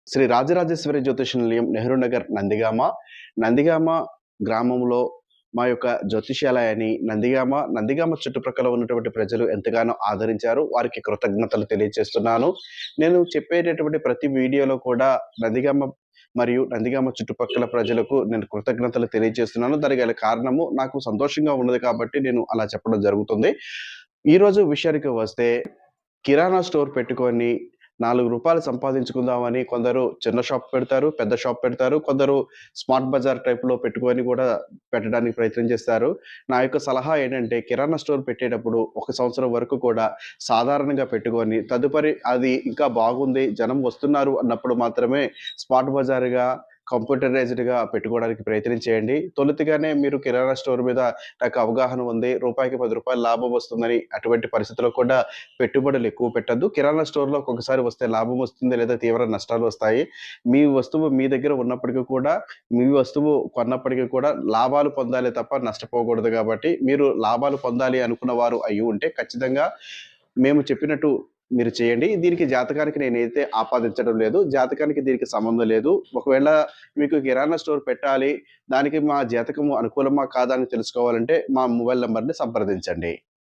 శ్రీ రాజరాజేశ్వరి జ్యోతిష నిలయం, నెహ్రూ నగర్, నందిగామ. నందిగామ గ్రామంలో మా యొక్క జ్యోతిష్యాలయాన్ని నందిగామ చుట్టుప్రక్కల ఉన్నటువంటి ప్రజలు ఎంతగానో ఆదరించారు. వారికి కృతజ్ఞతలు తెలియజేస్తున్నాను. నేను చెప్పేటటువంటి ప్రతి వీడియోలో కూడా నందిగామ మరియు నందిగామ చుట్టుపక్కల ప్రజలకు నేను కృతజ్ఞతలు తెలియజేస్తున్నాను. దానికి గల కారణము నాకు సంతోషంగా ఉన్నది కాబట్టి నేను అలా చెప్పడం జరుగుతుంది. ఈరోజు విషయానికి వస్తే కిరాణా స్టోర్ పెట్టుకొని రూ. 4 సంపాదించుకుందామని కొందరు చిన్న షాప్ పెడతారు, పెద్ద షాప్ పెడతారు. కొందరు స్మార్ట్ బజార్ టైప్‌లో పెట్టుకొని కూడా పెట్టడానికి ప్రయత్నం చేస్తారు. నా యొక్క సలహా ఏంటంటే కిరాణా స్టోర్ పెట్టేటప్పుడు ఒక సంవత్సరం వరకు కూడా సాధారణంగా పెట్టుకొని తదుపరి అది ఇంకా బాగుంది, జనం వస్తున్నారు అన్నప్పుడు మాత్రమే స్మార్ట్ బజార్‌గా కంప్యూటరైజ్డ్‌గా పెట్టుకోవడానికి ప్రయత్నం చేయండి. తొలుతగానే మీరు కిరాణా స్టోర్ మీద నాకు అవగాహన ఉంది, రూపాయికి రూ. 10 లాభం వస్తుందని అటువంటి పరిస్థితిలో కూడా పెట్టుబడులు ఎక్కువ పెట్టొద్దు. కిరాణా స్టోర్‌లో ఒక్కొక్కసారి వస్తే లాభం వస్తుంది, లేదా తీవ్ర నష్టాలు వస్తాయి. మీ వస్తువు మీ దగ్గర ఉన్నప్పటికీ కూడా, మీ వస్తువు కొన్నప్పటికీ కూడా లాభాలు పొందాలి తప్ప నష్టపోకూడదు కాబట్టి, మీరు లాభాలు పొందాలి అనుకున్న వారు అయ్యి ఉంటే ఖచ్చితంగా మేము చెప్పినట్టు మీరు చేయండి. దీనికి జాతకానికి నేనైతే ఆపాదించడం లేదు. జాతకానికి దీనికి సంబంధం లేదు. ఒకవేళ మీకు కిరాణా స్టోర్ పెట్టాలి, దానికి మా జాతకము అనుకూలమా కాదా అని తెలుసుకోవాలంటే మా మొబైల్ నంబర్‌ని సంప్రదించండి.